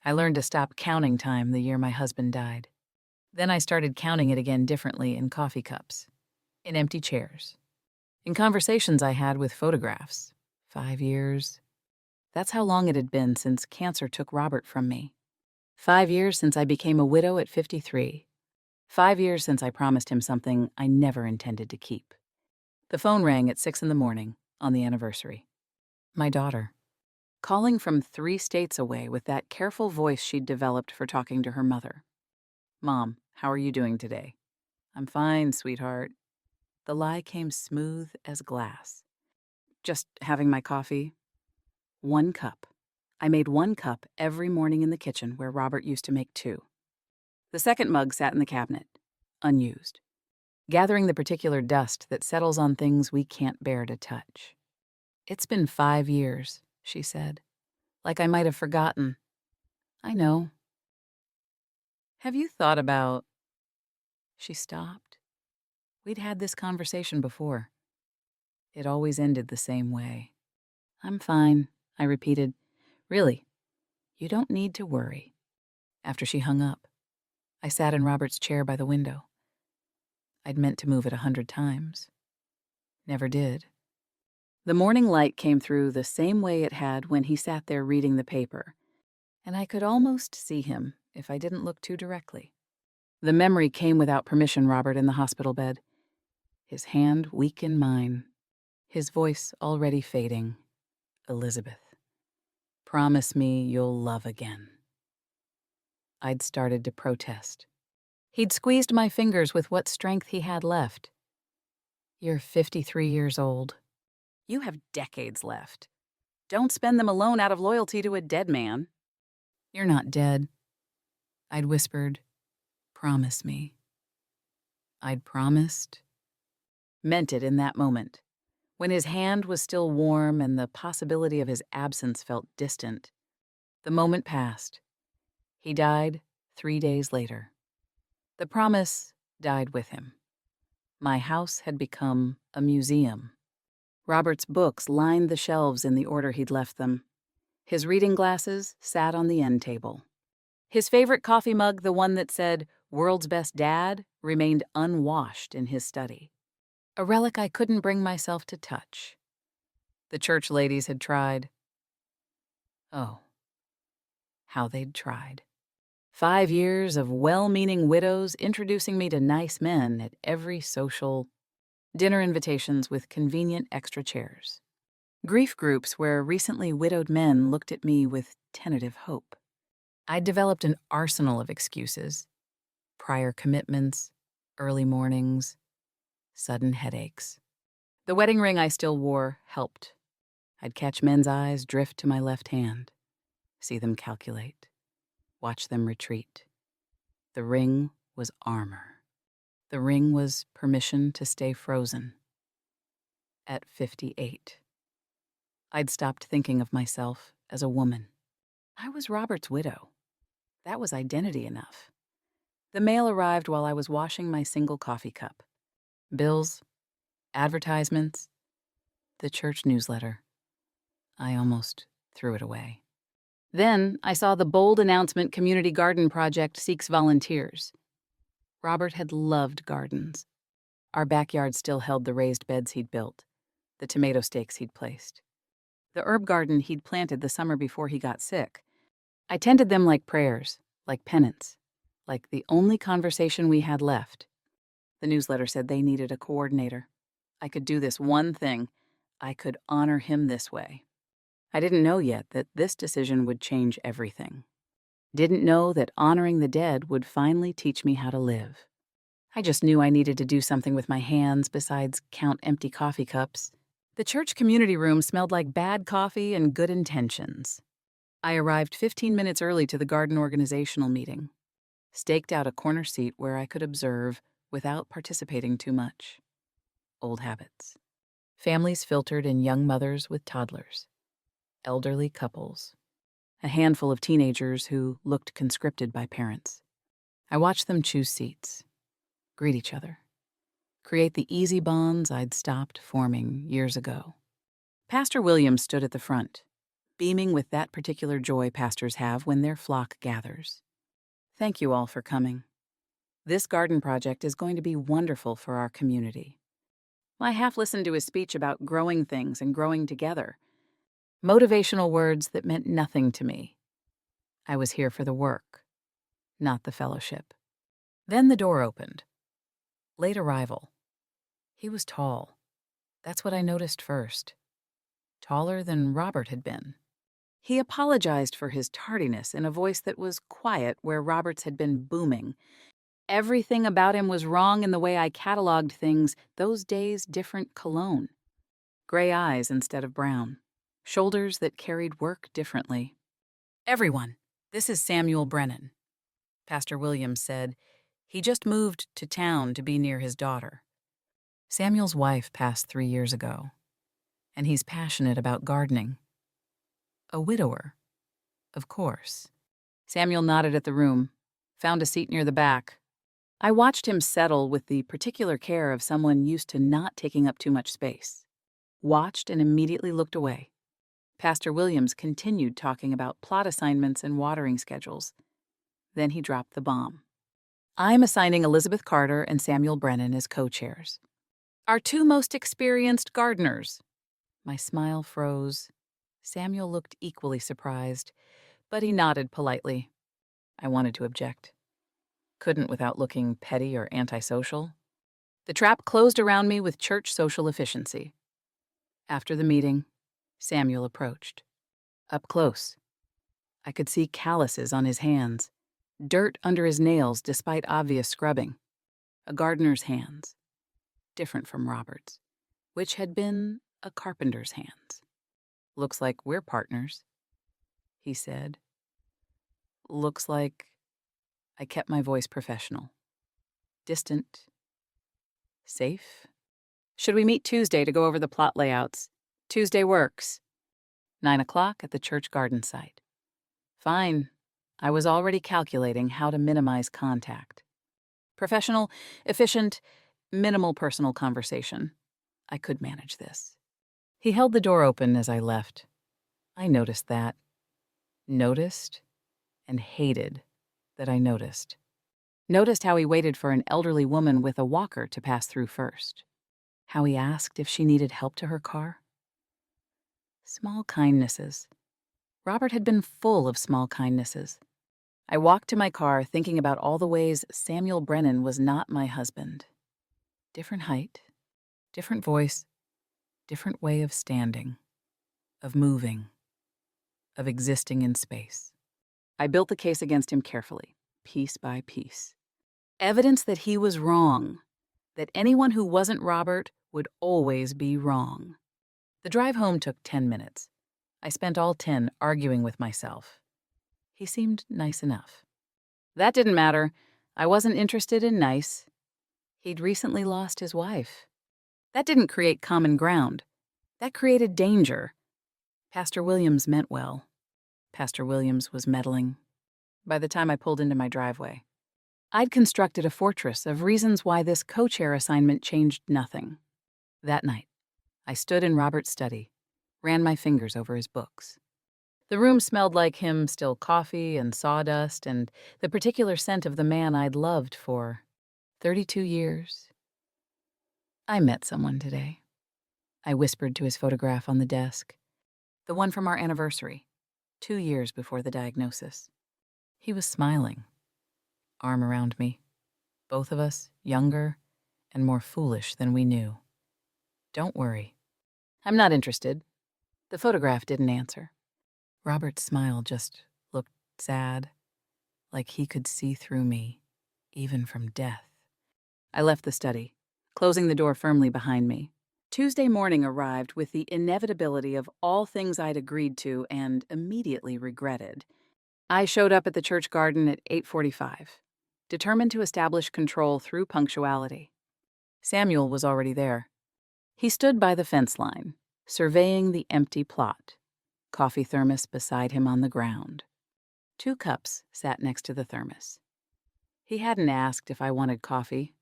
I learned to stop counting time the year my husband died. Then I started counting it again differently in coffee cups, in empty chairs, in conversations I had with photographs. 5 years. That's how long it had been since cancer took Robert from me. 5 years since I became a widow at 53. 5 years since I promised him something I never intended to keep. The phone rang at 6 in the morning on the anniversary. My daughter, calling from 3 states away with that careful voice she'd developed for talking to her mother. "Mom, how are you doing today?" "I'm fine, sweetheart." The lie came smooth as glass. "Just having my coffee." 1 cup. I made 1 cup every morning in the kitchen where Robert used to make 2. The second mug sat in the cabinet, unused, gathering the particular dust that settles on things we can't bear to touch. "It's been 5 years," she said, like I might have forgotten. "I know." "Have you thought about—" She stopped. We'd had this conversation before. It always ended the same way. "I'm fine," I repeated. "Really, you don't need to worry." After she hung up, I sat in Robert's chair by the window. I'd meant to move it 100 times. Never did. The morning light came through the same way it had when he sat there reading the paper, and I could almost see him if I didn't look too directly. The memory came without permission, Robert in the hospital bed. His hand weak in mine. His voice already fading. "Elizabeth, promise me you'll love again." I'd started to protest. He'd squeezed my fingers with what strength he had left. "You're 53 years old. You have decades left. Don't spend them alone out of loyalty to a dead man." "You're not dead." I'd whispered, "Promise me." I'd promised. Meant it in that moment, when his hand was still warm and the possibility of his absence felt distant. The moment passed. He died 3 days later. The promise died with him. My house had become a museum. Robert's books lined the shelves in the order he'd left them. His reading glasses sat on the end table. His favorite coffee mug, the one that said, "World's Best Dad," remained unwashed in his study. A relic I couldn't bring myself to touch. The church ladies had tried. Oh, how they'd tried. 5 years of well-meaning widows introducing me to nice men at every social, dinner invitations with convenient extra chairs. Grief groups where recently widowed men looked at me with tentative hope. I'd developed an arsenal of excuses. Prior commitments, early mornings, sudden headaches. The wedding ring I still wore helped. I'd catch men's eyes drift to my left hand, see them calculate, watch them retreat. The ring was armor. The ring was permission to stay frozen. At 58. I'd stopped thinking of myself as a woman. I was Robert's widow. That was identity enough. The mail arrived while I was washing my single coffee cup. Bills, advertisements, the church newsletter. I almost threw it away. Then I saw the bold announcement Community Garden Project seeks volunteers. Robert had loved gardens. Our backyard still held the raised beds he'd built, the tomato stakes he'd placed. The herb garden he'd planted the summer before he got sick. I tended them like prayers, like penance, like the only conversation we had left. The newsletter said they needed a coordinator. I could do this one thing. I could honor him this way. I didn't know yet that this decision would change everything. Didn't know that honoring the dead would finally teach me how to live. I just knew I needed to do something with my hands besides count empty coffee cups. The church community room smelled like bad coffee and good intentions. I arrived 15 minutes early to the garden organizational meeting, staked out a corner seat where I could observe without participating too much. Old habits. Families filtered in young mothers with toddlers. Elderly couples. A handful of teenagers who looked conscripted by parents. I watched them choose seats, greet each other, create the easy bonds I'd stopped forming years ago. Pastor Williams stood at the front, beaming with that particular joy pastors have when their flock gathers. Thank you all for coming. This garden project is going to be wonderful for our community. I half listened to his speech about growing things and growing together. Motivational words that meant nothing to me. I was here for the work, not the fellowship. Then the door opened. Late arrival. He was tall. That's what I noticed first. Taller than Robert had been. He apologized for his tardiness in a voice that was quiet where Robert's had been booming. Everything about him was wrong in the way I cataloged things, those days' different cologne. Gray eyes instead of brown. Shoulders that carried work differently. Everyone, this is Samuel Brennan. Pastor Williams said. He just moved to town to be near his daughter. Samuel's wife passed 3 years ago, and he's passionate about gardening. A widower, of course. Samuel nodded at the room, found a seat near the back. I watched him settle with the particular care of someone used to not taking up too much space. Watched and immediately looked away. Pastor Williams continued talking about plot assignments and watering schedules. Then he dropped the bomb. I'm assigning Elizabeth Carter and Samuel Brennan as co-chairs. Our 2 most experienced gardeners. My smile froze. Samuel looked equally surprised, but he nodded politely. I wanted to object. Couldn't without looking petty or antisocial. The trap closed around me with church social efficiency. After the meeting, Samuel approached. Up close. I could see calluses on his hands, dirt under his nails despite obvious scrubbing. A gardener's hands, different from Robert's, which had been a carpenter's hands. Looks like we're partners, he said. Looks like... I kept my voice professional. Distant. Safe? Should we meet Tuesday to go over the plot layouts? Tuesday works. 9 o'clock at the church garden site. Fine. I was already calculating how to minimize contact. Professional, efficient, minimal personal conversation. I could manage this. He held the door open as I left. I noticed that. Noticed and hated that I noticed. Noticed how he waited for an elderly woman with a walker to pass through first. How he asked if she needed help to her car. Small kindnesses. Robert had been full of small kindnesses. I walked to my car thinking about all the ways Samuel Brennan was not my husband. Different height, different voice, different way of standing, of moving, of existing in space. I built the case against him carefully, piece by piece. Evidence that he was wrong, that anyone who wasn't Robert would always be wrong. The drive home took 10 minutes. I spent all 10 arguing with myself. He seemed nice enough. That didn't matter. I wasn't interested in nice. He'd recently lost his wife. That didn't create common ground. That created danger. Pastor Williams meant well. Pastor Williams was meddling. By the time I pulled into my driveway, I'd constructed a fortress of reasons why this co-chair assignment changed nothing. That night, I stood in Robert's study, ran my fingers over his books. The room smelled like him still coffee and sawdust and the particular scent of the man I'd loved for 32 years. I met someone today. I whispered to his photograph on the desk. The one from our anniversary, 2 years before the diagnosis. He was smiling, arm around me, both of us younger and more foolish than we knew. Don't worry. I'm not interested. The photograph didn't answer. Robert's smile just looked sad, like he could see through me, even from death. I left the study, closing the door firmly behind me. Tuesday morning arrived with the inevitability of all things I'd agreed to and immediately regretted. I showed up at the church garden at 8:45, determined to establish control through punctuality. Samuel was already there. He stood by the fence line, surveying the empty plot, coffee thermos beside him on the ground. 2 cups sat next to the thermos. He hadn't asked if I wanted coffee.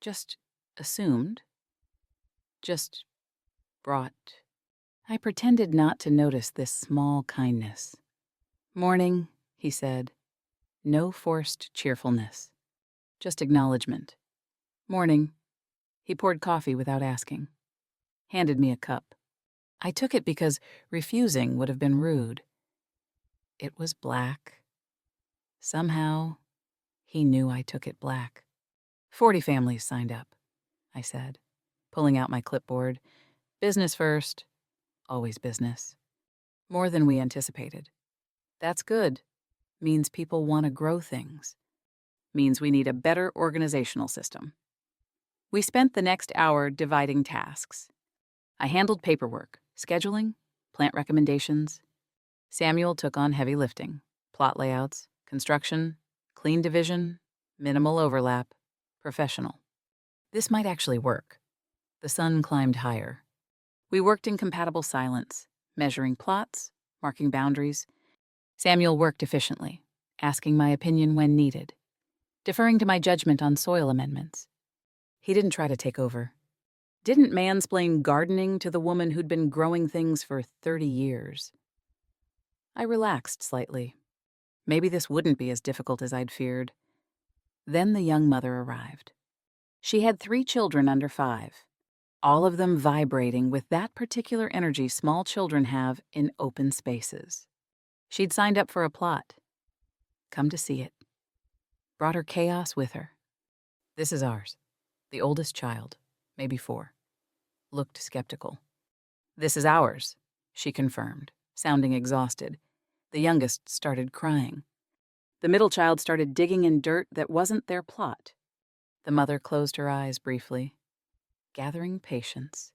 Just assumed. Just brought. I pretended not to notice this small kindness. "Morning," he said. No forced cheerfulness, just acknowledgement. "Morning." He poured coffee without asking. Handed me a cup. I took it because refusing would have been rude. It was black. Somehow, he knew I took it black. 40 families signed up, I said, pulling out my clipboard. Business first. Always business. More than we anticipated. That's good. Means people want to grow things. Means we need a better organizational system. We spent the next hour dividing tasks. I handled paperwork, scheduling, plant recommendations. Samuel took on heavy lifting, plot layouts, construction, clean division, minimal overlap, professional. This might actually work. The sun climbed higher. We worked in compatible silence, measuring plots, marking boundaries. Samuel worked efficiently, asking my opinion when needed, deferring to my judgment on soil amendments. He didn't try to take over. Didn't mansplain gardening to the woman who'd been growing things for 30 years. I relaxed slightly. Maybe this wouldn't be as difficult as I'd feared. Then the young mother arrived. She had 3 children under 5, all of them vibrating with that particular energy small children have in open spaces. She'd signed up for a plot. Come to see it. Brought her chaos with her. This is ours. The oldest child, maybe 4. Looked skeptical. This is ours, she confirmed, sounding exhausted. The youngest started crying. The middle child started digging in dirt that wasn't their plot. The mother closed her eyes briefly. Gathering patience,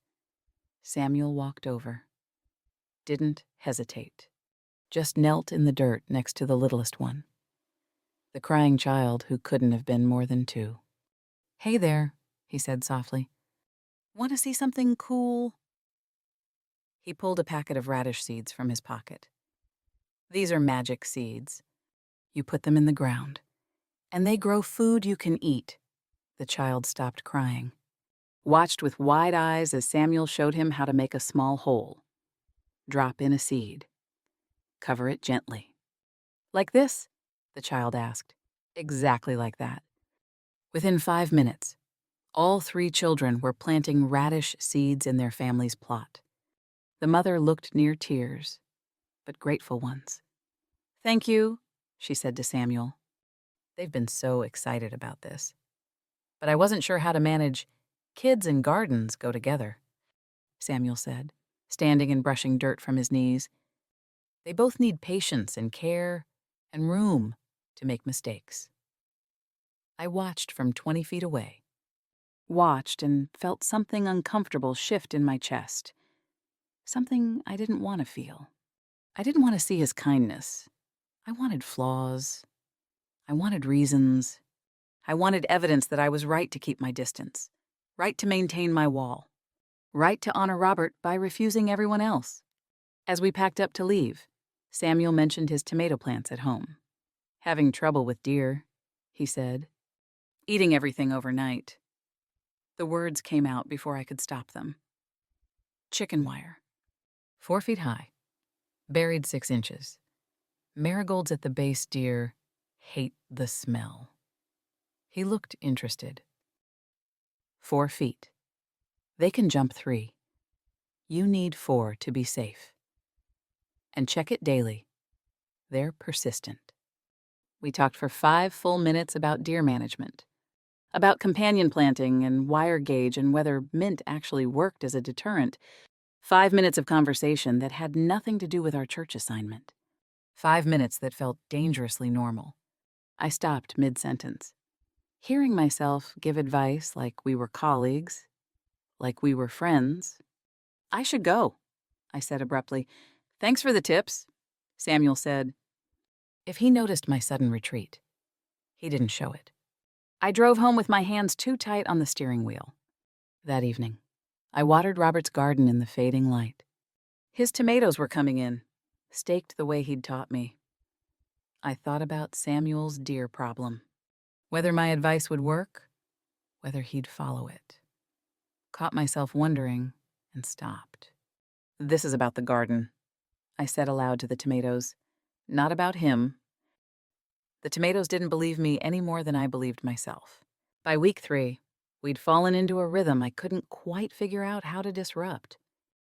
Samuel walked over. Didn't hesitate. Just knelt in the dirt next to the littlest one. The crying child who couldn't have been more than 2. "Hey there," he said softly. "Want to see something cool?" He pulled a packet of radish seeds from his pocket. "These are magic seeds. You put them in the ground, and they grow food you can eat." The child stopped crying. Watched with wide eyes as Samuel showed him how to make a small hole. Drop in a seed. Cover it gently. "Like this?" the child asked. Exactly like that. Within 5 minutes, all 3 children were planting radish seeds in their family's plot. The mother looked near tears, but grateful ones. "Thank you," she said to Samuel. They've been so excited about this. But I wasn't sure how to manage kids and gardens go together, Samuel said, standing and brushing dirt from his knees. They both need patience and care and room to make mistakes. I watched from 20 feet away. Watched and felt something uncomfortable shift in my chest. Something I didn't want to feel. I didn't want to see his kindness. I wanted flaws. I wanted reasons. I wanted evidence that I was right to keep my distance. Right to maintain my wall. Right to honor Robert by refusing everyone else. As we packed up to leave, Samuel mentioned his tomato plants at home. "Having trouble with deer," he said. "Eating everything overnight." The words came out before I could stop them. Chicken wire. 4 feet high. Buried 6 inches. Marigolds at the base. Deer hate the smell. He looked interested. 4 feet. They can jump 3. You need 4 to be safe. And check it daily. They're persistent. We talked for 5 full minutes about deer management, about companion planting and wire gauge and whether mint actually worked as a deterrent. 5 minutes of conversation that had nothing to do with our church assignment. 5 minutes that felt dangerously normal. I stopped mid-sentence. Hearing myself give advice like we were colleagues, like we were friends. "I should go," I said abruptly. "Thanks for the tips," Samuel said. If he noticed my sudden retreat, he didn't show it. I drove home with my hands too tight on the steering wheel. That evening, I watered Robert's garden in the fading light. His tomatoes were coming in, staked the way he'd taught me. I thought about Samuel's deer problem. Whether my advice would work, whether he'd follow it. Caught myself wondering and stopped. "This is about the garden," I said aloud to the tomatoes. "Not about him." The tomatoes didn't believe me any more than I believed myself. By week 3, we'd fallen into a rhythm I couldn't quite figure out how to disrupt.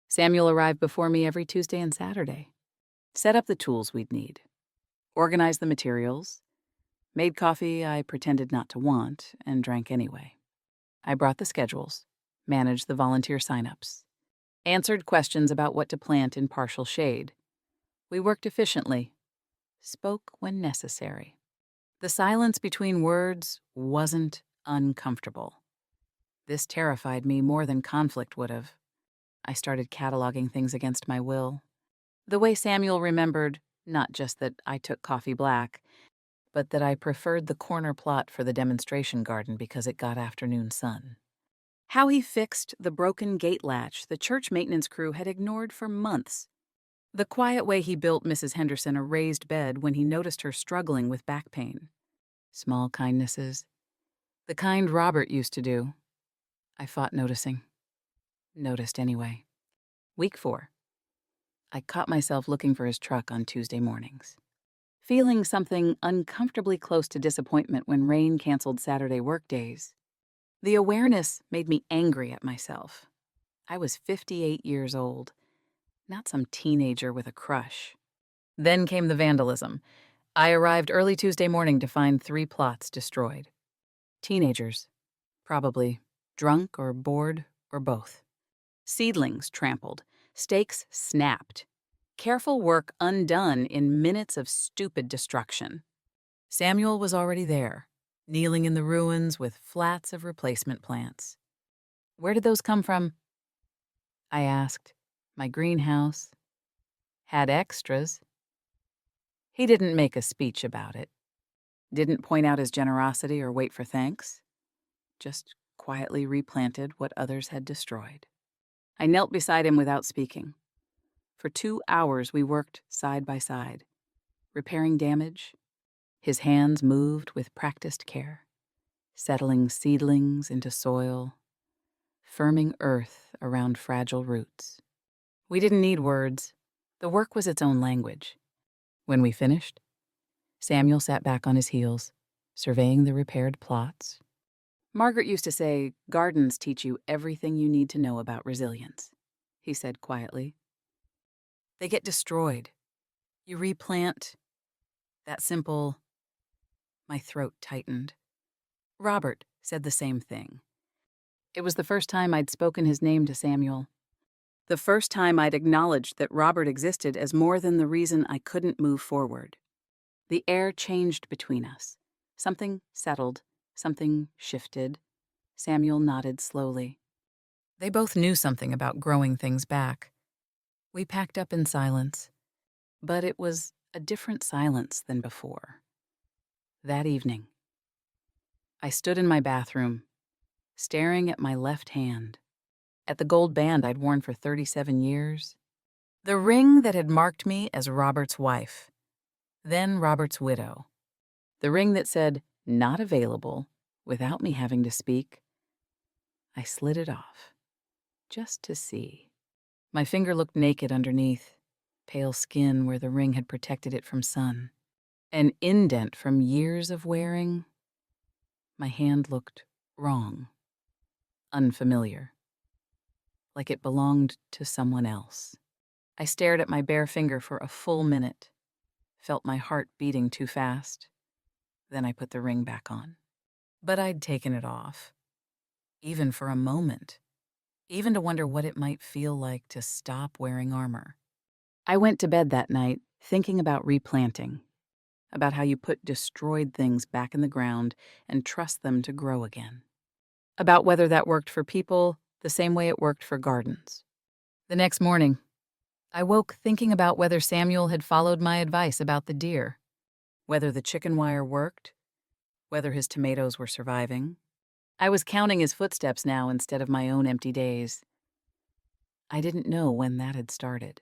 Samuel arrived before me every Tuesday and Saturday, set up the tools we'd need, organized the materials, made coffee I pretended not to want, and drank anyway. I brought the schedules, managed the volunteer sign-ups, answered questions about what to plant in partial shade. We worked efficiently, spoke when necessary. The silence between words wasn't uncomfortable. This terrified me more than conflict would have. I started cataloging things against my will. The way Samuel remembered, not just that I took coffee black, but that I preferred the corner plot for the demonstration garden because it got afternoon sun. How he fixed the broken gate latch the church maintenance crew had ignored for months. The quiet way he built Mrs. Henderson a raised bed when he noticed her struggling with back pain. Small kindnesses. The kind Robert used to do. I fought noticing. Noticed anyway. Week 4. I caught myself looking for his truck on Tuesday mornings. Feeling something uncomfortably close to disappointment when Rain canceled Saturday workdays. The awareness made me angry at myself. I was 58 years old, not some teenager with a crush. Then came the vandalism. I arrived early Tuesday morning to find 3 plots destroyed. Teenagers, probably drunk or bored or both. Seedlings trampled, stakes snapped. Careful work undone in minutes of stupid destruction. Samuel was already there, kneeling in the ruins with flats of replacement plants. "Where did those come from?" I asked. "My greenhouse. Had extras." He didn't make a speech about it. Didn't point out his generosity or wait for thanks. Just quietly replanted what others had destroyed. I knelt beside him without speaking. For 2 hours we worked side by side, repairing damage. His hands moved with practiced care, settling seedlings into soil, firming earth around fragile roots. We didn't need words. The work was its own language. When we finished, Samuel sat back on his heels, surveying the repaired plots. "Margaret used to say, gardens teach you everything you need to know about resilience," he said quietly. "They get destroyed. You replant. That simple—" My throat tightened. Robert said the same thing. It was the first time I'd spoken his name to Samuel. The first time I'd acknowledged that Robert existed as more than the reason I couldn't move forward. The air changed between us. Something settled, something shifted. Samuel nodded slowly. They both knew something about growing things back. We packed up in silence, but it was a different silence than before. That evening, I stood in my bathroom, staring at my left hand, at the gold band I'd worn for 37 years, the ring that had marked me as Robert's wife, then Robert's widow, the ring that said, "Not available," without me having to speak. I slid it off, just to see. My finger looked naked underneath, pale skin where the ring had protected it from sun. An indent from years of wearing. My hand looked wrong, unfamiliar, like it belonged to someone else. I stared at my bare finger for a full minute, felt my heart beating too fast. Then I put the ring back on. But I'd taken it off, even for a moment, even to wonder what it might feel like to stop wearing armor. I went to bed that night thinking about replanting, about how you put destroyed things back in the ground and trust them to grow again, about whether that worked for people the same way it worked for gardens. The next morning, I woke thinking about whether Samuel had followed my advice about the deer, whether the chicken wire worked, whether his tomatoes were surviving. I was counting his footsteps now instead of my own empty days. I didn't know when that had started.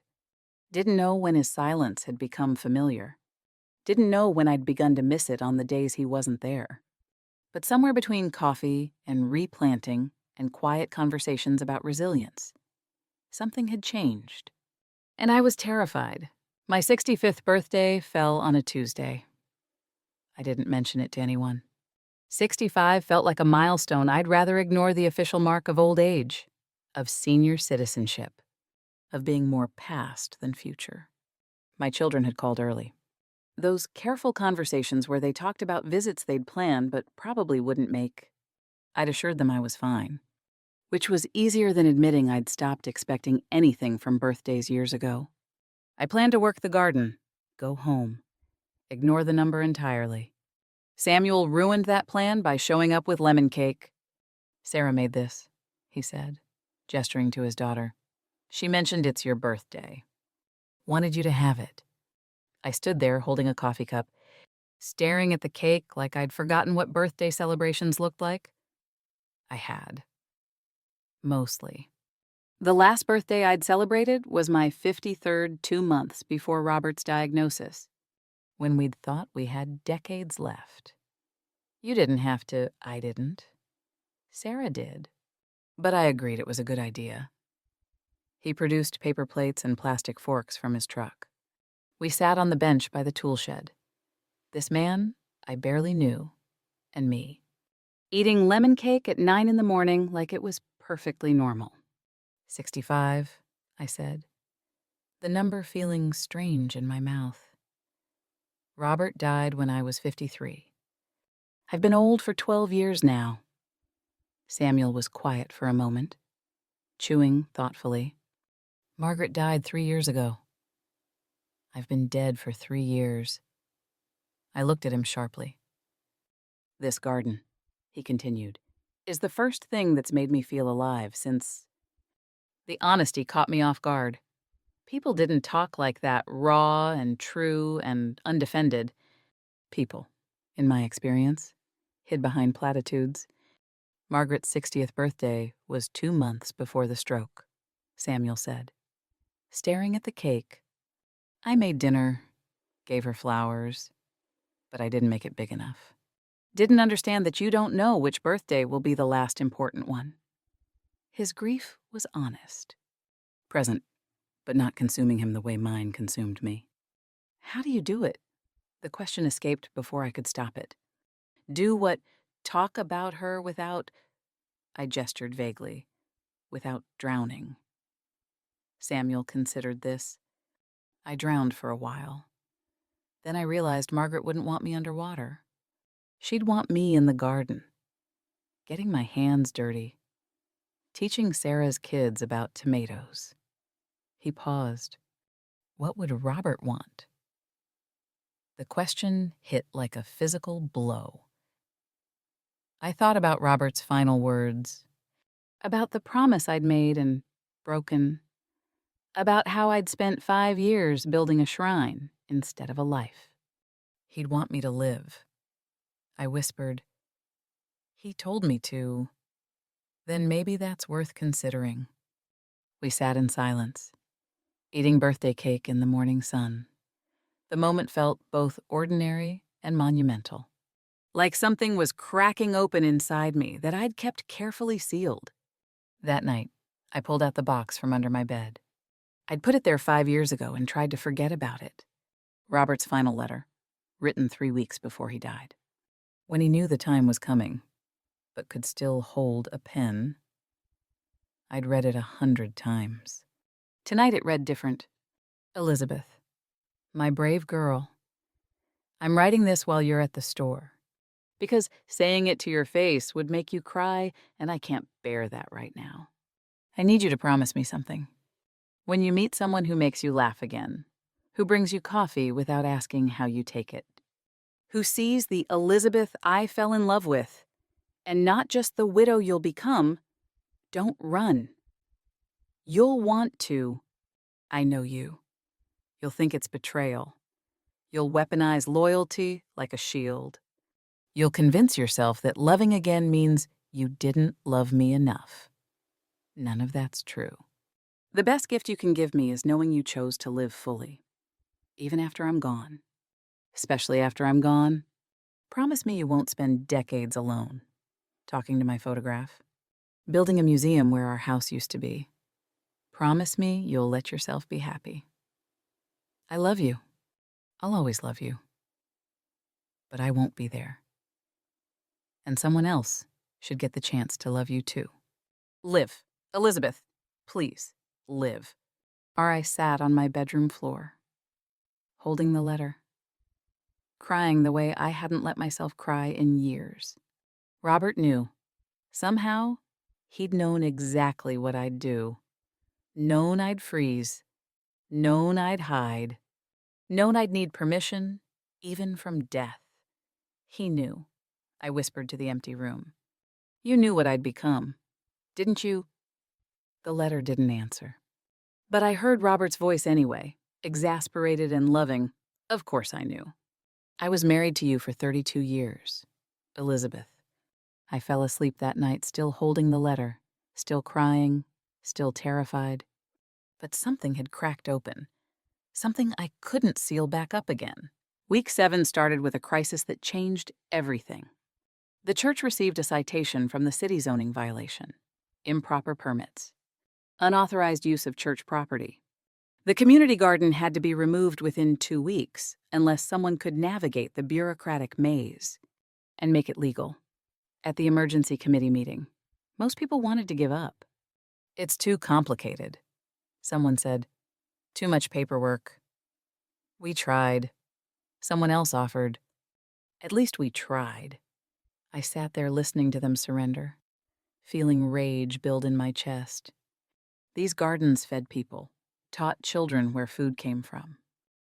Didn't know when his silence had become familiar. Didn't know when I'd begun to miss it on the days he wasn't there. But somewhere between coffee and replanting and quiet conversations about resilience, Something had changed. And I was terrified. My 65th birthday fell on a Tuesday. I didn't mention it to anyone. 65 felt like a milestone I'd rather ignore the official mark of old age, of senior citizenship, of being more past than future. My children had called early. Those careful conversations where they talked about visits they'd planned but probably wouldn't make. I'd assured them I was fine, which was easier than admitting I'd stopped expecting anything from birthdays years ago. I planned to work the garden, go home, ignore the number entirely. Samuel ruined that plan by showing up with lemon cake. "Sarah made this," he said, gesturing to his daughter. "She mentioned it's your birthday. Wanted you to have it." I stood there holding a coffee cup, staring at the cake like I'd forgotten what birthday celebrations looked like. I had. Mostly. The last birthday I'd celebrated was my 53rd 2 months before Robert's diagnosis, when we'd thought we had decades left. You didn't have to, I didn't. Sarah did. But I agreed it was a good idea. He produced paper plates and plastic forks from his truck. We sat on the bench by the tool shed. This man I barely knew, and me, eating lemon cake at 9 in the morning like it was perfectly normal. 65, I said, the number feeling strange in my mouth. Robert died when I was 53. I've been old for 12 years now. Samuel was quiet for a moment, chewing thoughtfully. Margaret died 3 years ago. I've been dead for 3 years. I looked at him sharply. This garden, he continued, is the first thing that's made me feel alive since... The honesty caught me off guard. People didn't talk like that, raw and true and undefended. People, in my experience, hid behind platitudes. Margaret's 60th birthday was 2 months before the stroke, Samuel said. Staring at the cake, I made dinner, gave her flowers, but I didn't make it big enough. Didn't understand that you don't know which birthday will be the last important one. His grief was honest. Present, but not consuming him the way mine consumed me. How do you do it? The question escaped before I could stop it. Do what? Talk about her without... I gestured vaguely. Without drowning. Samuel considered this. I drowned for a while. Then I realized Margaret wouldn't want me underwater. She'd want me in the garden. Getting my hands dirty. Teaching Sarah's kids about tomatoes. He paused. What would Robert want? The question hit like a physical blow. I thought about Robert's final words, about the promise I'd made and broken, about how I'd spent 5 years building a shrine instead of a life. He'd want me to live. I whispered, he told me to. Then maybe that's worth considering. We sat in silence, eating birthday cake in the morning sun. The moment felt both ordinary and monumental. Like something was cracking open inside me that I'd kept carefully sealed. That night, I pulled out the box from under my bed. I'd put it there 5 years ago and tried to forget about it. Robert's final letter, written 3 weeks before he died. When he knew the time was coming, but could still hold a pen, I'd read it 100 times. Tonight it read different. Elizabeth, my brave girl, I'm writing this while you're at the store. Because saying it to your face would make you cry, and I can't bear that right now. I need you to promise me something. When you meet someone who makes you laugh again, who brings you coffee without asking how you take it, who sees the Elizabeth I fell in love with, and not just the widow you'll become, don't run. You'll want to. I know you. You'll think it's betrayal. You'll weaponize loyalty like a shield. You'll convince yourself that loving again means you didn't love me enough. None of that's true. The best gift you can give me is knowing you chose to live fully, even after I'm gone. Especially after I'm gone, promise me you won't spend decades alone, talking to my photograph, building a museum where our house used to be. Promise me you'll let yourself be happy. I love you. I'll always love you. But I won't be there. And someone else should get the chance to love you too. Live. Elizabeth, please, live. I sat on my bedroom floor, holding the letter, crying the way I hadn't let myself cry in years. Robert knew. Somehow, he'd known exactly what I'd do. Known I'd freeze. Known I'd hide. Known I'd need permission, even from death. He knew. I whispered to the empty room. You knew what I'd become, didn't you? The letter didn't answer. But I heard Robert's voice anyway, exasperated and loving. Of course I knew. I was married to you for 32 years, Elizabeth. I fell asleep that night still holding the letter, still crying, still terrified. But something had cracked open. Something I couldn't seal back up again. Week 7 started with a crisis that changed everything. The church received a citation from the city zoning violation. Improper permits. Unauthorized use of church property. The community garden had to be removed within 2 weeks unless someone could navigate the bureaucratic maze and make it legal. At the emergency committee meeting, most people wanted to give up. It's too complicated, someone said. Too much paperwork. We tried. Someone else offered. At least we tried. I sat there listening to them surrender, feeling rage build in my chest. These gardens fed people, taught children where food came from,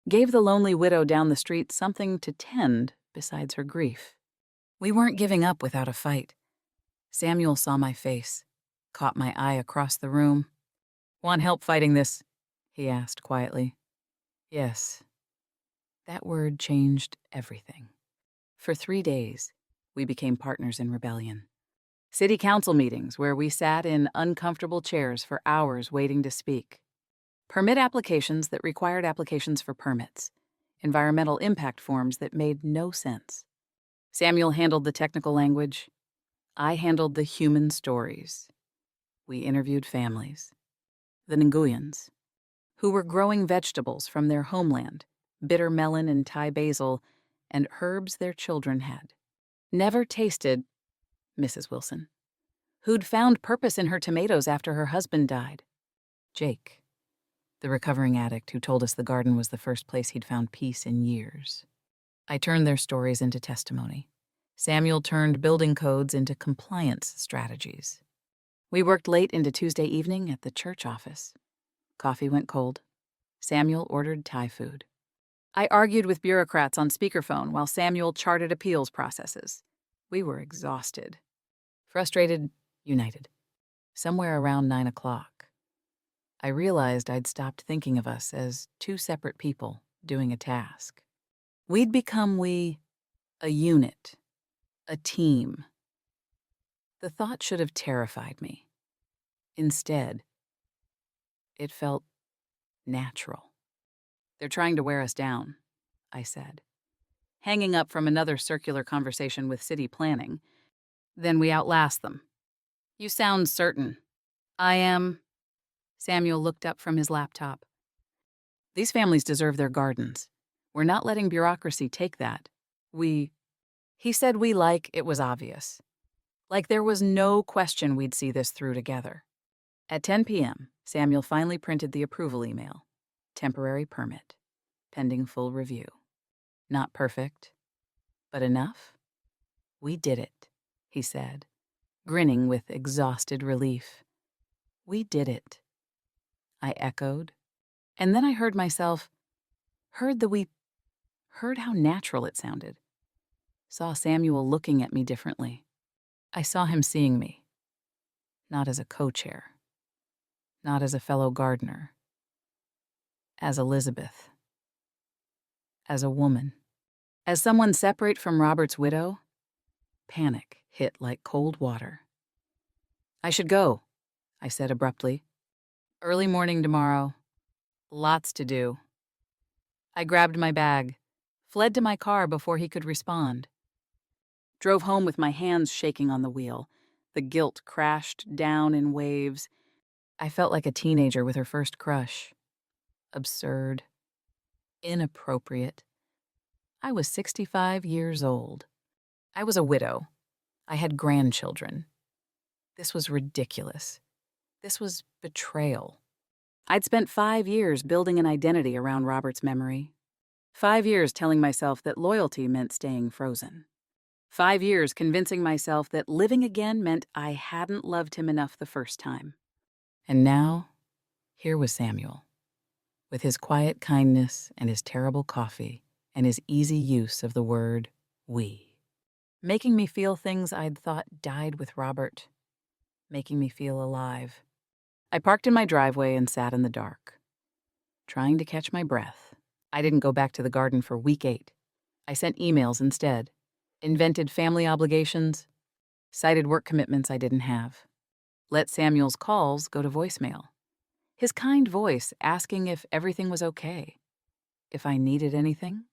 gave the lonely widow down the street something to tend besides her grief. We weren't giving up without a fight. Samuel saw my face, caught my eye across the room. Want help fighting this? He asked quietly. Yes. That word changed everything. For 3 days, we became partners in rebellion. City council meetings where we sat in uncomfortable chairs for hours waiting to speak. Permit applications that required applications for permits. Environmental impact forms that made no sense. Samuel handled the technical language. I handled the human stories. We interviewed families. The Nguyens, who were growing vegetables from their homeland, bitter melon and Thai basil, and herbs their children had. Never tasted Mrs. Wilson, who'd found purpose in her tomatoes after her husband died. Jake, the recovering addict who told us the garden was the first place he'd found peace in years. I turned their stories into testimony. Samuel turned building codes into compliance strategies. We worked late into Tuesday evening at the church office. Coffee went cold. Samuel ordered Thai food. I argued with bureaucrats on speakerphone while Samuel charted appeals processes. We were exhausted. Frustrated, united. Somewhere around 9 o'clock, I realized I'd stopped thinking of us as 2 separate people doing a task. We'd become a unit, a team. The thought should have terrified me. Instead, it felt natural. They're trying to wear us down, I said, hanging up from another circular conversation with city planning. Then we outlast them. You sound certain. I am. Samuel looked up from his laptop. These families deserve their gardens. We're not letting bureaucracy take that. He said we like it was obvious. Like there was no question we'd see this through together. At 10 p.m., Samuel finally printed the approval email. Temporary permit. Pending full review. Not perfect, but enough? We did it, he said, grinning with exhausted relief. We did it. I echoed, and then I heard myself, heard how natural it sounded. Saw Samuel looking at me differently. I saw him seeing me, not as a co-chair, not as a fellow gardener, as Elizabeth, as a woman, as someone separate from Robert's widow. Panic hit like cold water. I should go, I said abruptly. Early morning tomorrow. Lots to do. I grabbed my bag, fled to my car before he could respond. Drove home with my hands shaking on the wheel. The guilt crashed down in waves. I felt like a teenager with her first crush. Absurd. Inappropriate. I was 65 years old. I was a widow. I had grandchildren. This was ridiculous. This was betrayal. I'd spent 5 years building an identity around Robert's memory. 5 years telling myself that loyalty meant staying frozen. 5 years convincing myself that living again meant I hadn't loved him enough the first time. And now, here was Samuel, with his quiet kindness and his terrible coffee and his easy use of the word we, making me feel things I'd thought died with Robert, making me feel alive. I parked in my driveway and sat in the dark, trying to catch my breath. I didn't go back to the garden for week 8. I sent emails instead, invented family obligations, cited work commitments I didn't have, let Samuel's calls go to voicemail. His kind voice asking if everything was okay, if I needed anything,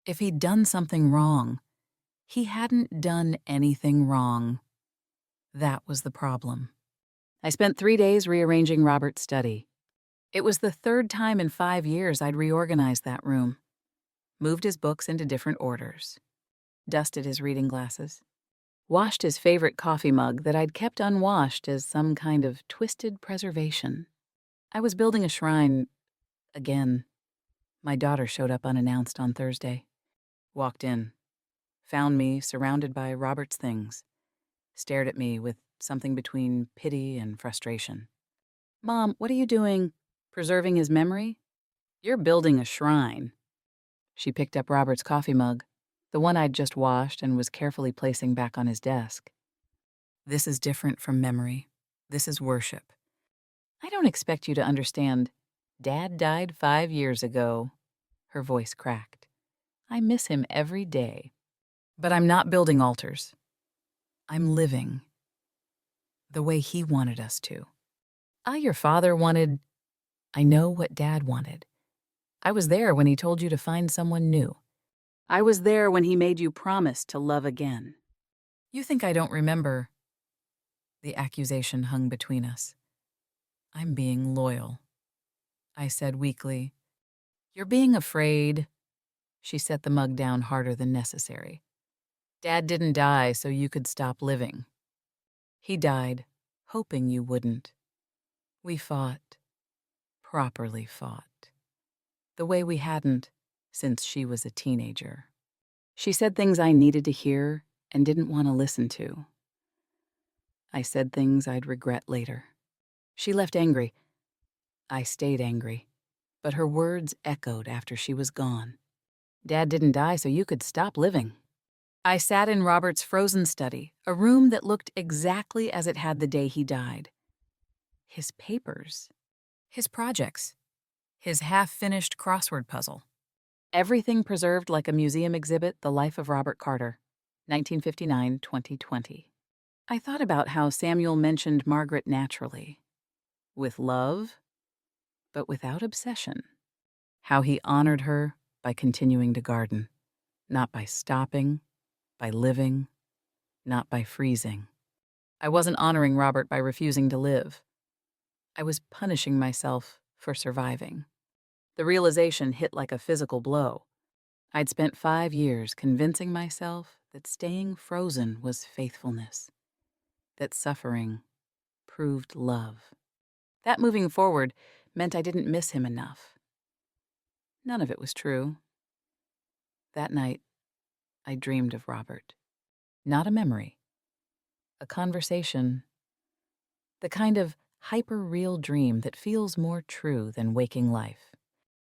if he'd done something wrong. He hadn't done anything wrong. That was the problem. I spent 3 days rearranging Robert's study. It was the 3rd time in 5 years I'd reorganized that room, moved his books into different orders, dusted his reading glasses, washed his favorite coffee mug that I'd kept unwashed as some kind of twisted preservation. I was building a shrine again. My daughter showed up unannounced on Thursday. Walked in, found me surrounded by Robert's things, stared at me with something between pity and frustration. "Mom, what are you doing? Preserving his memory? You're building a shrine." She picked up Robert's coffee mug, the one I'd just washed and was carefully placing back on his desk. "This is different from memory. This is worship. I don't expect you to understand. Dad died 5 years ago." Her voice cracked. "I miss him every day. But I'm not building altars. I'm living the way he wanted us to. Your father wanted. I know what Dad wanted. I was there when he told you to find someone new. I was there when he made you promise to love again. You think I don't remember?" The accusation hung between us. "I'm being loyal," I said weakly. "You're being afraid." She set the mug down harder than necessary. "Dad didn't die so you could stop living. He died hoping you wouldn't. We fought, properly fought, the way we hadn't since she was a teenager." She said things I needed to hear and didn't want to listen to. I said things I'd regret later. She left angry. I stayed angry, but her words echoed after she was gone. "Dad didn't die so you could stop living." I sat in Robert's frozen study, a room that looked exactly as it had the day he died. His papers, his projects, his half-finished crossword puzzle. Everything preserved like a museum exhibit, The Life of Robert Carter, 1959-2020. I thought about how Samuel mentioned Margaret naturally, with love, but without obsession. How he honored her by continuing to garden, not by stopping, by living, not by freezing. I wasn't honoring Robert by refusing to live. I was punishing myself for surviving. The realization hit like a physical blow. I'd spent 5 years convincing myself that staying frozen was faithfulness, that suffering proved love. That moving forward meant I didn't miss him enough. None of it was true. That night, I dreamed of Robert. Not a memory. A conversation. The kind of hyper-real dream that feels more true than waking life.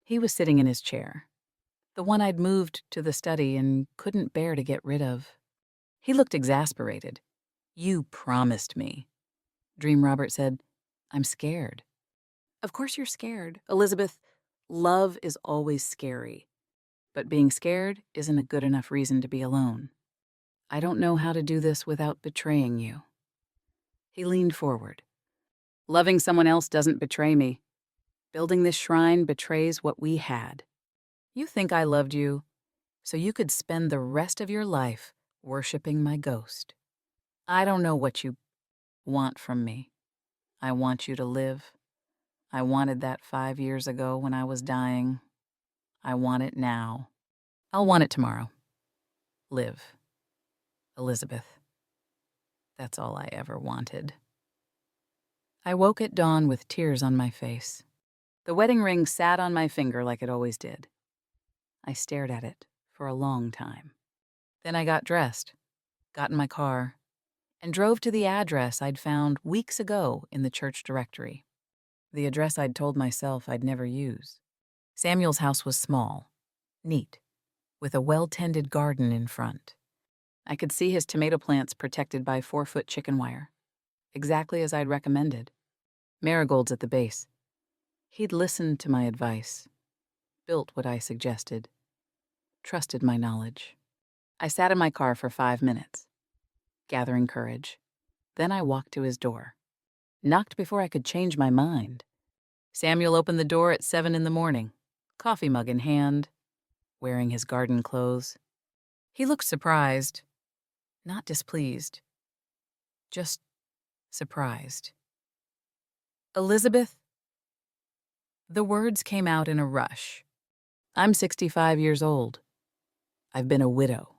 He was sitting in his chair, the one I'd moved to the study and couldn't bear to get rid of. He looked exasperated. "You promised me." Dream Robert said, "I'm scared." "Of course you're scared, Elizabeth. Love is always scary. But being scared isn't a good enough reason to be alone. I don't know how to do this without betraying you." He leaned forward. "Loving someone else doesn't betray me. Building this shrine betrays what we had. You think I loved you so you could spend the rest of your life worshiping my ghost. I don't know what you want from me. I want you to live. I wanted that 5 years ago when I was dying. I want it now. I'll want it tomorrow. Live. Elizabeth. That's all I ever wanted. I woke at dawn with tears on my face. The wedding ring sat on my finger like it always did. I stared at it for a long time. Then I got dressed, got in my car, and drove to the address I'd found weeks ago in the church directory. The address I'd told myself I'd never use. Samuel's house was small, neat, with a well-tended garden in front. I could see his tomato plants protected by 4-foot chicken wire, exactly as I'd recommended. Marigolds at the base. He'd listened to my advice, built what I suggested, trusted my knowledge. I sat in my car for 5 minutes, gathering courage. Then I walked to his door, knocked before I could change my mind. Samuel opened the door at 7 in the morning, coffee mug in hand, wearing his garden clothes. He looked surprised, not displeased, just surprised. Elizabeth? The words came out in a rush. I'm 65 years old. I've been a widow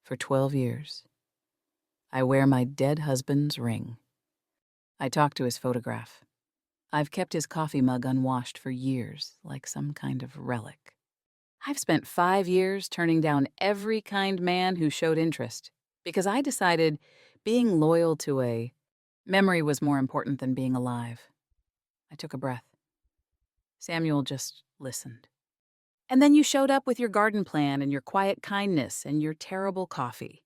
for 12 years. I wear my dead husband's ring. I talked to his photograph. I've kept his coffee mug unwashed for years, like some kind of relic. I've spent 5 years turning down every kind man who showed interest, because I decided being loyal to a memory was more important than being alive. I took a breath. Samuel just listened. And then you showed up with your garden plan and your quiet kindness and your terrible coffee.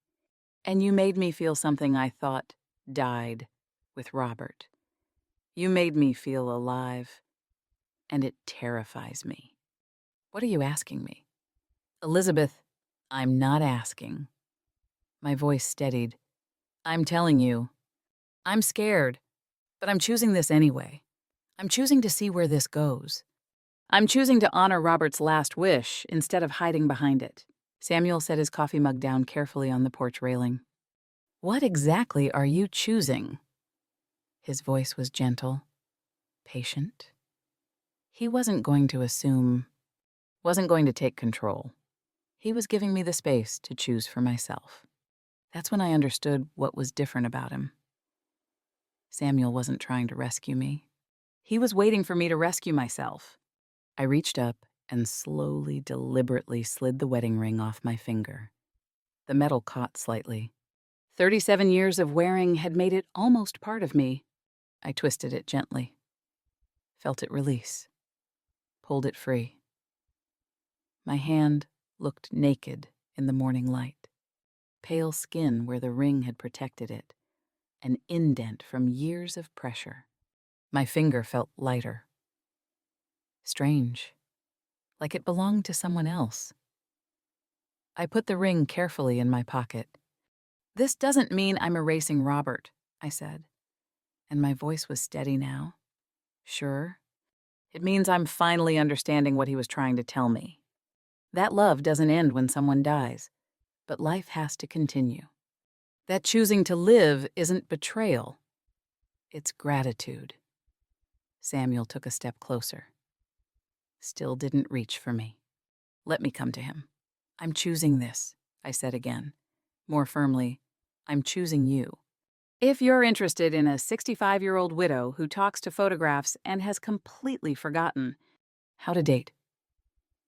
And you made me feel something I thought died with Robert. You made me feel alive, and it terrifies me. What are you asking me? Elizabeth, I'm not asking. My voice steadied. I'm telling you, I'm scared, but I'm choosing this anyway. I'm choosing to see where this goes. I'm choosing to honor Robert's last wish instead of hiding behind it. Samuel set his coffee mug down carefully on the porch railing. What exactly are you choosing? His voice was gentle, patient. He wasn't going to assume, wasn't going to take control. He was giving me the space to choose for myself. That's when I understood what was different about him. Samuel wasn't trying to rescue me. He was waiting for me to rescue myself. I reached up and slowly, deliberately slid the wedding ring off my finger. The metal caught slightly. 37 years of wearing had made it almost part of me. I twisted it gently, felt it release, pulled it free. My hand looked naked in the morning light, pale skin where the ring had protected it, an indent from years of pressure. My finger felt lighter. Strange, like it belonged to someone else. I put the ring carefully in my pocket. This doesn't mean I'm erasing Robert, I said, and my voice was steady now. Sure, it means I'm finally understanding what he was trying to tell me. That love doesn't end when someone dies, but life has to continue. That choosing to live isn't betrayal, it's gratitude. Samuel took a step closer. Still didn't reach for me. Let me come to him. I'm choosing this, I said again. More firmly, I'm choosing you. If you're interested in a 65-year-old widow who talks to photographs and has completely forgotten how to date.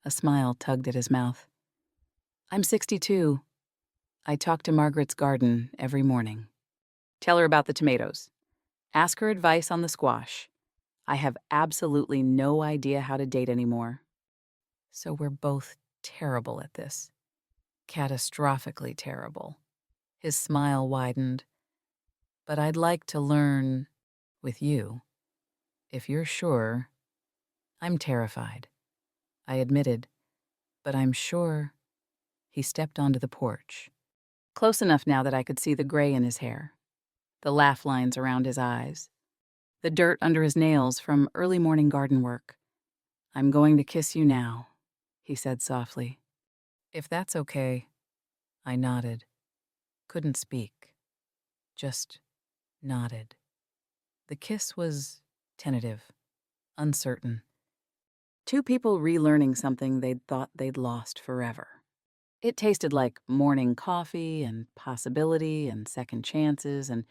A smile tugged at his mouth. I'm 62. I talk to Margaret's garden every morning. Tell her about the tomatoes. Ask her advice on the squash. I have absolutely no idea how to date anymore. So we're both terrible at this. Catastrophically terrible. His smile widened. But I'd like to learn with you. If you're sure. I'm terrified, I admitted, but I'm sure. He stepped onto the porch, close enough now that I could see the gray in his hair, the laugh lines around his eyes, the dirt under his nails from early morning garden work. I'm going to kiss you now, he said softly. If that's okay. I nodded. Couldn't speak. Just nodded. The kiss was tentative, uncertain. Two people relearning something they'd thought they'd lost forever. It tasted like morning coffee and possibility and second chances and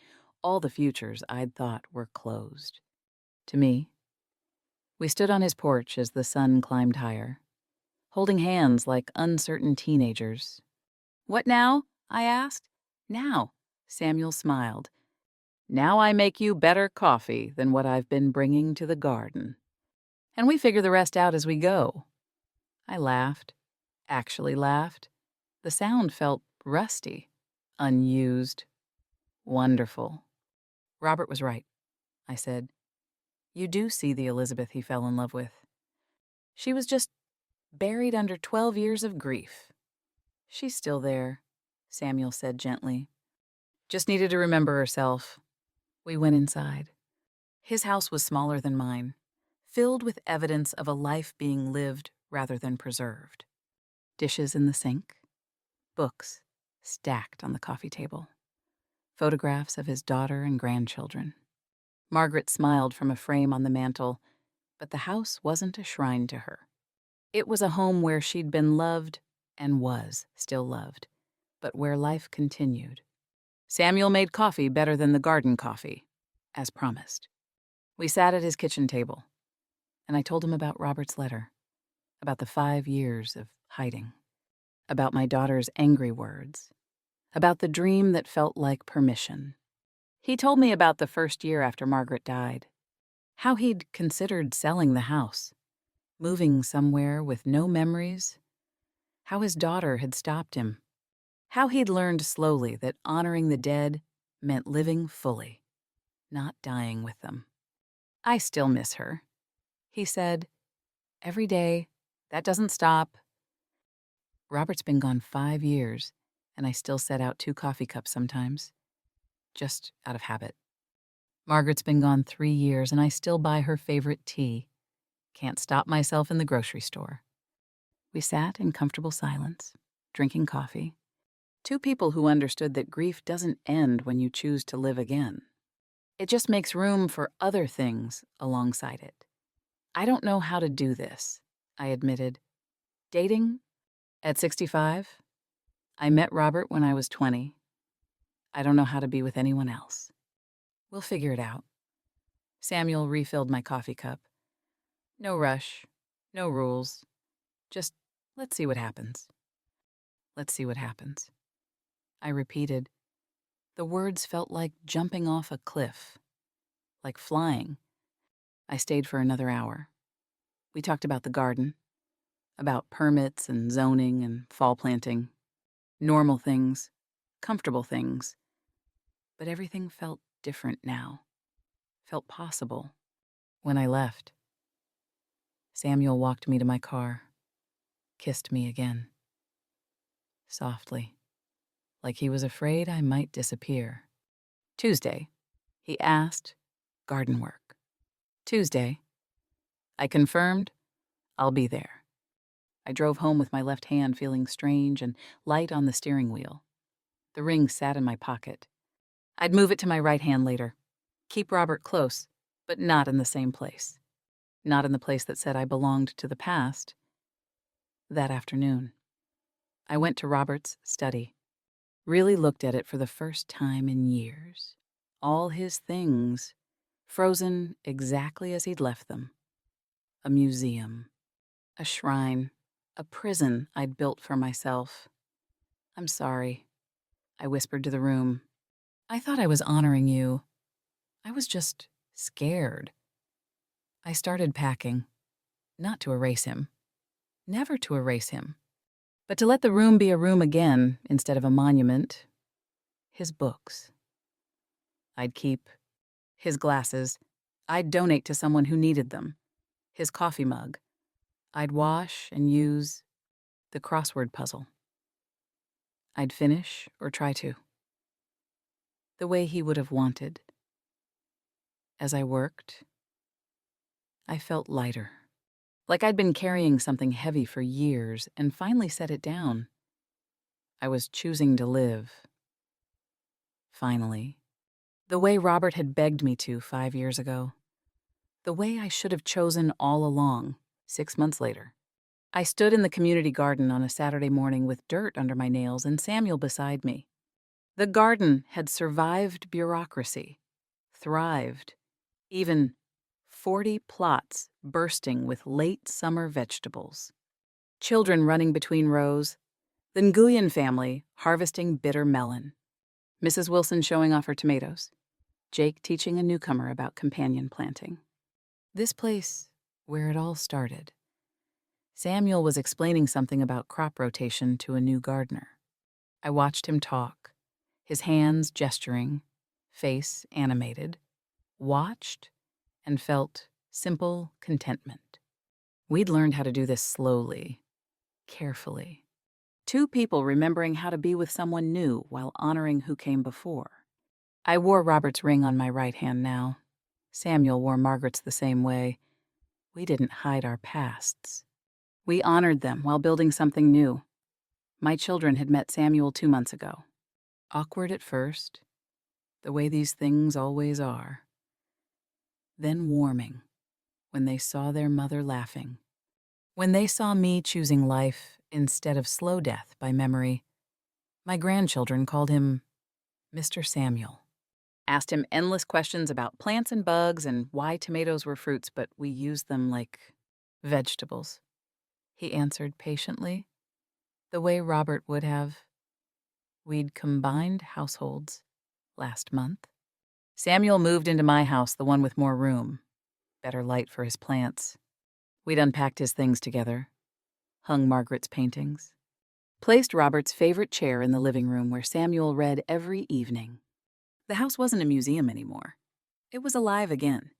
all the futures I'd thought were closed. To me, we stood on his porch as the sun climbed higher, holding hands like uncertain teenagers. "What now?" I asked. "Now," Samuel smiled. "Now I make you better coffee than what I've been bringing to the garden. And we figure the rest out as we go." I laughed, actually laughed. The sound felt rusty, unused. Wonderful. Robert was right, I said. You do see the Elizabeth he fell in love with. She was just buried under 12 years of grief. She's still there, Samuel said gently. Just needed to remember herself. We went inside. His house was smaller than mine, filled with evidence of a life being lived rather than preserved. Dishes in the sink, books stacked on the coffee table, photographs of his daughter and grandchildren. Margaret smiled from a frame on the mantel, but the house wasn't a shrine to her. It was a home where she'd been loved and was still loved, but where life continued. Samuel made coffee better than the garden coffee, as promised. We sat at his kitchen table, and I told him about Robert's letter, about the 5 years of hiding, about my daughter's angry words, about the dream that felt like permission. He told me about the first year after Margaret died, how he'd considered selling the house, moving somewhere with no memories, how his daughter had stopped him, how he'd learned slowly that honoring the dead meant living fully, not dying with them. I still miss her, he said. Every day, that doesn't stop. Robert's been gone 5 years, and I still set out 2 coffee cups sometimes, just out of habit. Margaret's been gone 3 years, and I still buy her favorite tea. Can't stop myself in the grocery store. We sat in comfortable silence, drinking coffee. 2 people who understood that grief doesn't end when you choose to live again. It just makes room for other things alongside it. I don't know how to do this, I admitted. Dating? At 65? I met Robert when I was 20. I don't know how to be with anyone else. We'll figure it out. Samuel refilled my coffee cup. No rush, no rules. Just let's see what happens. Let's see what happens. I repeated. The words felt like jumping off a cliff, like flying. I stayed for another hour. We talked about the garden, about permits and zoning and fall planting, normal things, comfortable things. But everything felt different now, felt possible. When I left, Samuel walked me to my car, kissed me again, softly, like he was afraid I might disappear. Tuesday, he asked, garden work. Tuesday, I confirmed, I'll be there. I drove home with my left hand feeling strange and light on the steering wheel. The ring sat in my pocket. I'd move it to my right hand later. Keep Robert close, but not in the same place. Not in the place that said I belonged to the past. That afternoon, I went to Robert's study. Really looked at it for the first time in years. All his things, frozen exactly as he'd left them. A museum, a shrine, a prison I'd built for myself. I'm sorry, I whispered to the room. I thought I was honoring you. I was just scared. I started packing, not to erase him, never to erase him, but to let the room be a room again instead of a monument. His books. I'd keep. His glasses. I'd donate to someone who needed them. His coffee mug. I'd wash and use. The crossword puzzle. I'd finish or try to. The way he would have wanted. As I worked, I felt lighter. Like I'd been carrying something heavy for years and finally set it down. I was choosing to live. Finally. The way Robert had begged me to 5 years ago. The way I should have chosen all along, 6 months later. I stood in the community garden on a Saturday morning with dirt under my nails and Samuel beside me. The garden had survived bureaucracy, thrived, even 40 plots bursting with late summer vegetables. Children running between rows, the Nguyen family harvesting bitter melon, Mrs. Wilson showing off her tomatoes, Jake teaching a newcomer about companion planting. This place, where it all started. Samuel was explaining something about crop rotation to a new gardener. I watched him talk, his hands gesturing, face animated, watched, and felt simple contentment. We'd learned how to do this slowly, carefully. Two people remembering how to be with someone new while honoring who came before. I wore Robert's ring on my right hand now. Samuel wore Margaret's the same way. We didn't hide our pasts. We honored them while building something new. My children had met Samuel 2 months ago. Awkward at first, the way these things always are. Then warming, when they saw their mother laughing. When they saw me choosing life instead of slow death by memory. My grandchildren called him Mr. Samuel. Asked him endless questions about plants and bugs and why tomatoes were fruits, but we used them like vegetables. He answered patiently, the way Robert would have. We'd combined households last month. Samuel moved into my house, the one with more room, better light for his plants. We'd unpacked his things together, hung Margaret's paintings, placed Robert's favorite chair in the living room where Samuel read every evening. The house wasn't a museum anymore. It was alive again,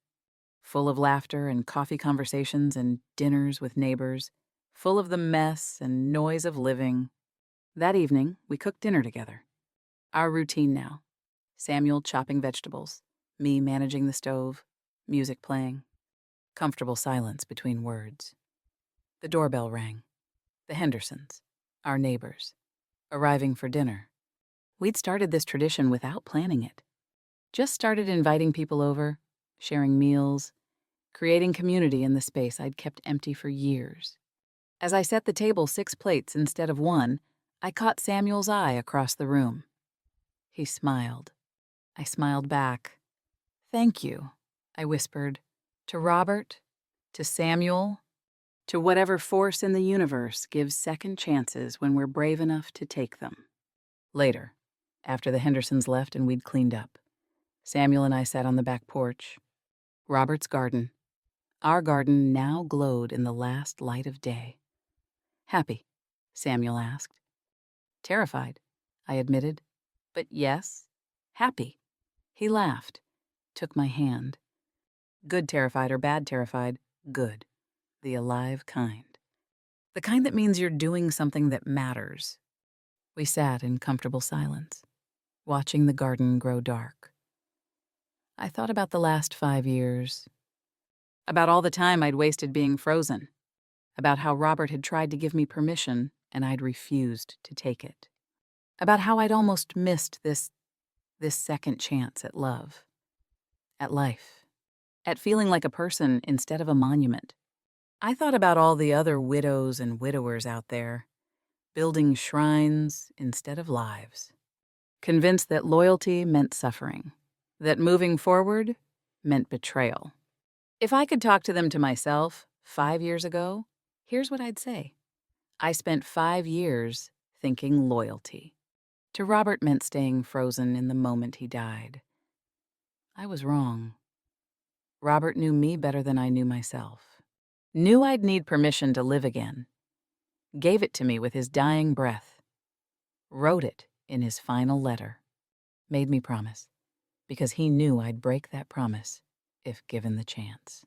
full of laughter and coffee conversations and dinners with neighbors, full of the mess and noise of living. That evening, we cooked dinner together. Our routine now. Samuel chopping vegetables, me managing the stove, music playing. Comfortable silence between words. The doorbell rang. The Hendersons, our neighbors, arriving for dinner. We'd started this tradition without planning it. Just started inviting people over, sharing meals, creating community in the space I'd kept empty for years. As I set the table 6 plates instead of 1, I caught Samuel's eye across the room. He smiled. I smiled back. Thank you, I whispered, to Robert, to Samuel, to whatever force in the universe gives second chances when we're brave enough to take them. Later, after the Hendersons left and we'd cleaned up, Samuel and I sat on the back porch. Robert's garden. Our garden now glowed in the last light of day. Happy? Samuel asked. Terrified, I admitted. But yes, happy. He laughed, took my hand. Good terrified or bad terrified? Good. The alive kind. The kind that means you're doing something that matters. We sat in comfortable silence, watching the garden grow dark. I thought about the last 5 years, about all the time I'd wasted being frozen, about how Robert had tried to give me permission and I'd refused to take it, about how I'd almost missed this second chance at love, at life, at feeling like a person instead of a monument. I thought about all the other widows and widowers out there, building shrines instead of lives, convinced that loyalty meant suffering, that moving forward meant betrayal. If I could talk to them to myself 5 years ago, here's what I'd say. I spent 5 years thinking loyalty. To Robert meant staying frozen in the moment he died. I was wrong. Robert knew me better than I knew myself. Knew I'd need permission to live again. Gave it to me with his dying breath. Wrote it in his final letter. Made me promise, because he knew I'd break that promise if given the chance.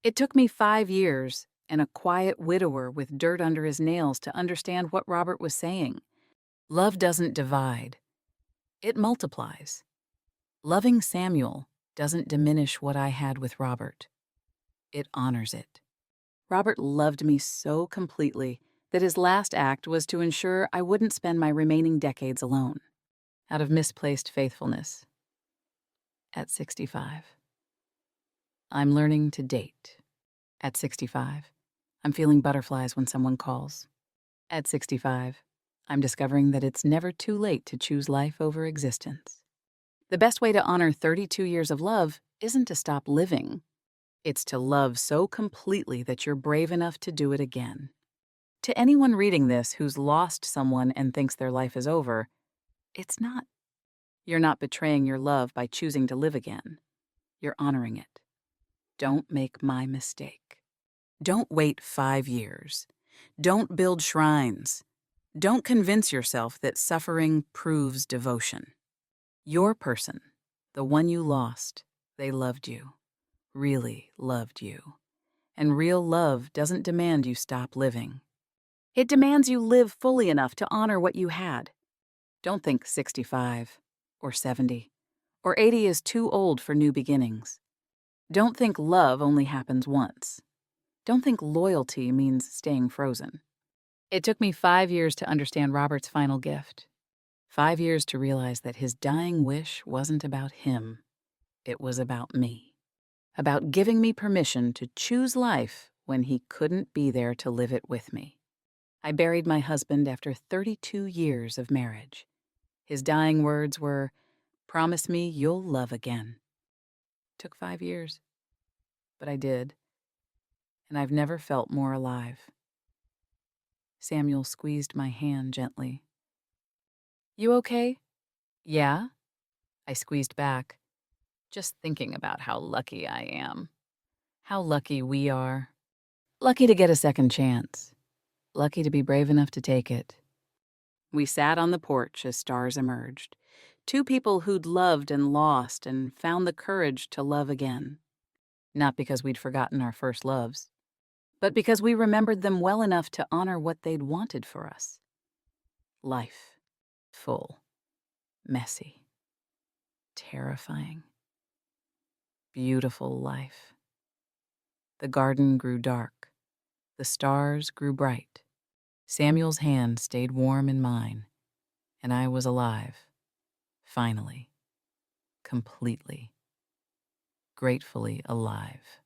It took me 5 years and a quiet widower with dirt under his nails to understand what Robert was saying. Love doesn't divide. It multiplies. Loving Samuel doesn't diminish what I had with Robert. It honors it. Robert loved me so completely that his last act was to ensure I wouldn't spend my remaining decades alone, out of misplaced faithfulness. at 65. I'm learning to date at 65. I'm feeling butterflies when someone calls. At 65, I'm discovering that it's never too late to choose life over existence. The best way to honor 32 years of love isn't to stop living. It's to love so completely that you're brave enough to do it again. To anyone reading this who's lost someone and thinks their life is over, it's not. You're not betraying your love by choosing to live again. You're honoring it. Don't make my mistake. Don't wait 5 years. Don't build shrines. Don't convince yourself that suffering proves devotion. Your person, the one you lost, they loved you, really loved you. And real love doesn't demand you stop living. It demands you live fully enough to honor what you had. Don't think 65 or 70 or 80 is too old for new beginnings. Don't think love only happens once. Don't think loyalty means staying frozen. It took me 5 years to understand Robert's final gift. 5 years to realize that his dying wish wasn't about him. It was about me. About giving me permission to choose life when he couldn't be there to live it with me. I buried my husband after 32 years of marriage. His dying words were, "Promise me you'll love again." Took 5 years, but I did, and I've never felt more alive. Samuel squeezed my hand gently. "You okay?" "Yeah?" I squeezed back, just thinking about how lucky I am. How lucky we are. Lucky to get a second chance. Lucky to be brave enough to take it. We sat on the porch as stars emerged. Two people who'd loved and lost and found the courage to love again. Not because we'd forgotten our first loves, but because we remembered them well enough to honor what they'd wanted for us. Life. Full. Messy. Terrifying. Beautiful life. The garden grew dark. The stars grew bright. Samuel's hand stayed warm in mine, and I was alive. Finally. Completely. Gratefully alive.